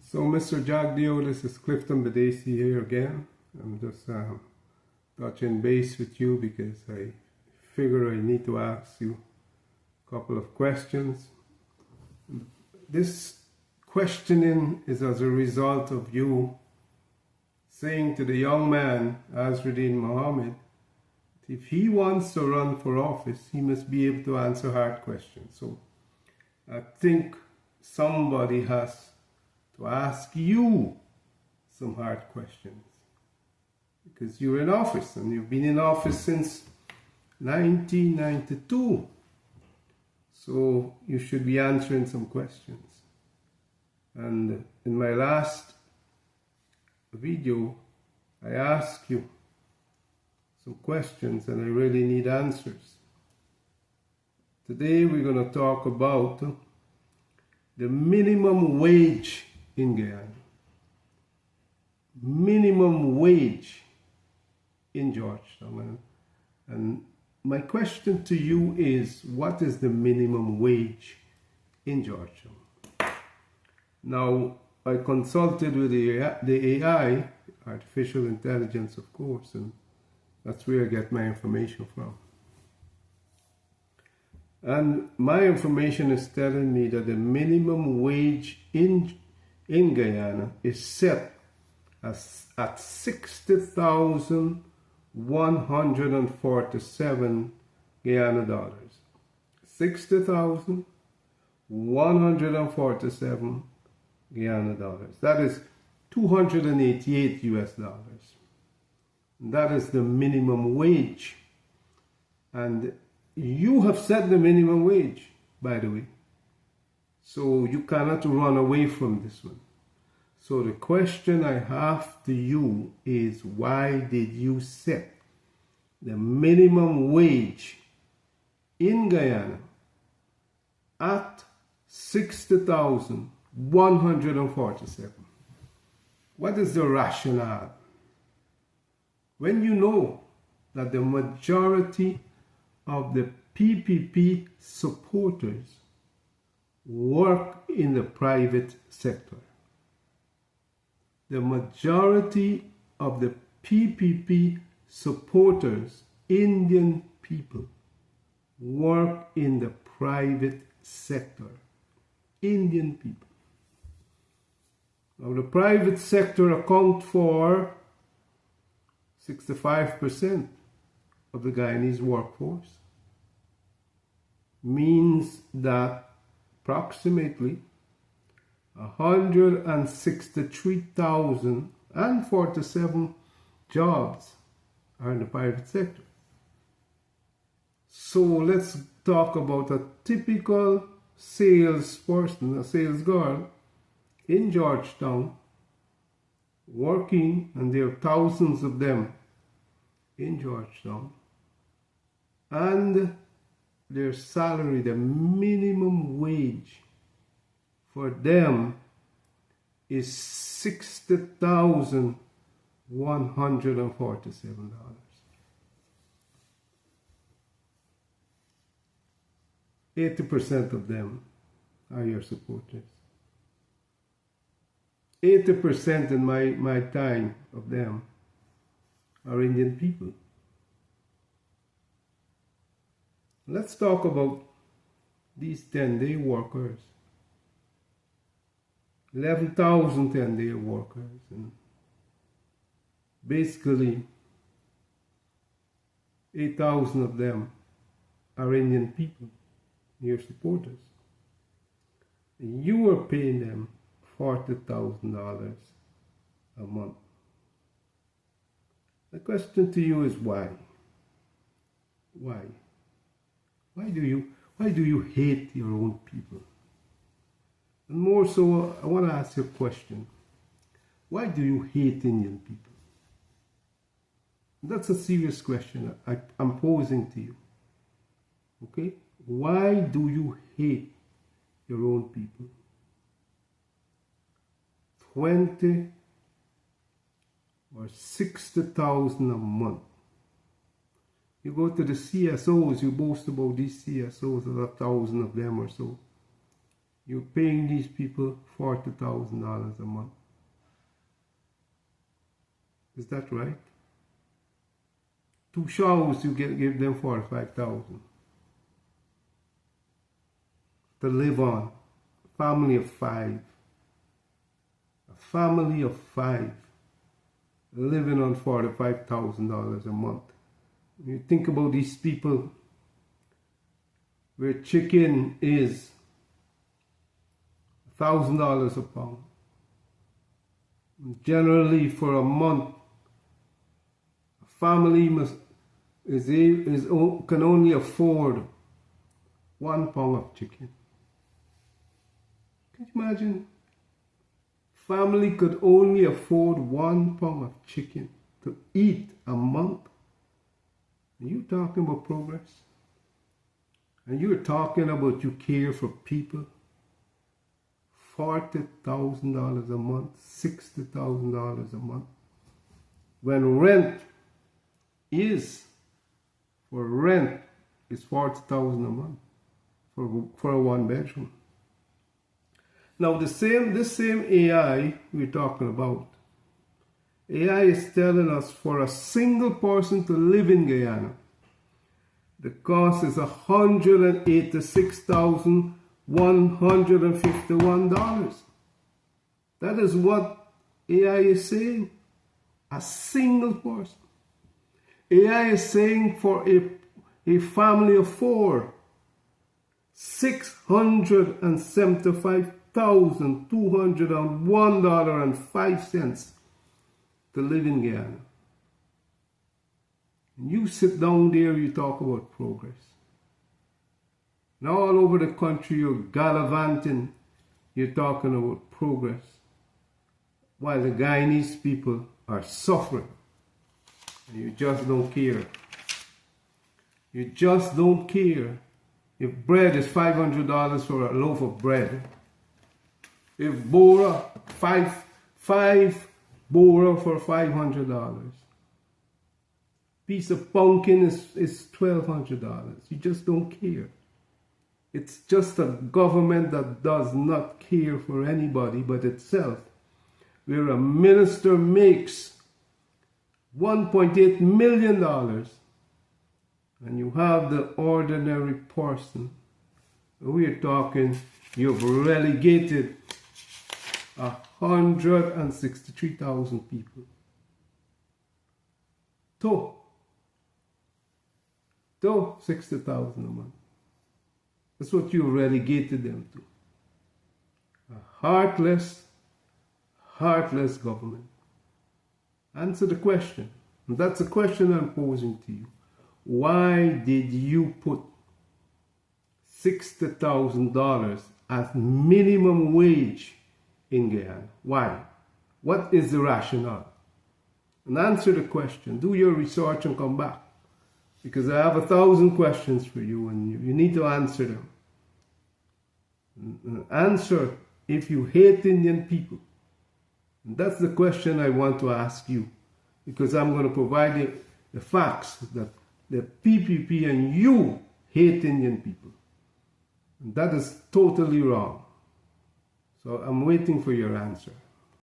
So, Mr. Jagdio, this is Clifton Badesi here again. I'm just touching base with you because I figure I need to ask you a couple of questions. This questioning is as a result of you saying to the young man, Azruddin Mohammed, if he wants to run for office, he must be able to answer hard questions. So I think somebody has to ask you some hard questions because you're in office and you've been in office since 1992. So you should be answering some questions. And in my last video, I asked you some questions and I really need answers. Today we're going to talk about the minimum wage in Guyana, minimum wage in Georgetown. And my question to you is, what is the minimum wage in Georgetown? Now, I consulted with the AI, artificial intelligence, of course, and that's where I get my information from. And my information is telling me that the minimum wage in Guyana is set at 60,147 Guyana dollars. 60,147 Guyana dollars. That is 288 US dollars. That is the minimum wage. And you have set the minimum wage, by the way. So you cannot run away from this one. So the question I have to you is, why did you set the minimum wage in Guyana at 60,147? What is the rationale? When you know that the majority of the PPP supporters work in the private sector. The majority of the PPP supporters, Indian people, work in the private sector. Indian people. Now the private sector accounts for 65% of the Guyanese workforce. Means that approximately 163,047 jobs are in the private sector. So let's talk about a typical salesperson, a sales girl in Georgetown working, and there are thousands of them in Georgetown, and their salary, the minimum wage for them is $60,147. 80% of them are your supporters. 80% in my time of them are Indian people. Let's talk about these 10-day workers. 11,000 10-day workers. And basically, 8,000 of them are Indian people, your supporters. And you are paying them $40,000 a month. The question to you is why? Why? Why do you hate your own people? And more so, I want to ask you a question. Why do you hate Indian people? That's a serious question I'm posing to you. Okay? Why do you hate your own people? 20 or 60,000 a month. You go to the CSOs, you boast about these CSOs, there's 1,000 of them or so. You're paying these people $40,000 a month. Is that right? 2 showers, you give them $45,000 to live on. Family of 5. A family of 5 living on $45,000 a month. You think about these people where chicken is $1,000 a pound. Generally, for a month, a family can only afford 1 pound of chicken. Can you imagine? Family could only afford 1 pound of chicken to eat a month. Are you talking about progress? And you're talking about you care for people? $40,000 a month, $60,000 a month. When rent is $40,000 a month for a 1-bedroom. Now this same AI we're talking about, AI is telling us for a single person to live in Guyana, the cost is $186,151. That is what AI is saying. A single person. AI is saying for a family of 4, $675,201.05 to live in Guyana. And you sit down there, you talk about progress. Now all over the country you're gallivanting, you're talking about progress, while the Guyanese people are suffering. And you just don't care. You just don't care. If bread is $500 for a loaf of bread, if bora, five bora for $500, piece of pumpkin is $1,200. You just don't care. It's just a government that does not care for anybody but itself, where a minister makes $1.8 million and you have the ordinary person. We're talking, you've relegated 163,000 people to 60,000 a month. That's what you relegated them to. A heartless government. Answer the question. And that's a question I'm posing to you. Why did you put $60,000 as minimum wage in Guyana? Why? What is the rationale? And answer the question. Do your research and come back. Because I have 1,000 questions for you and you need to answer them. Answer if you hate Indian people. And that's the question I want to ask you. Because I'm going to provide the facts that the PPP and you hate Indian people. And that is totally wrong. So I'm waiting for your answer.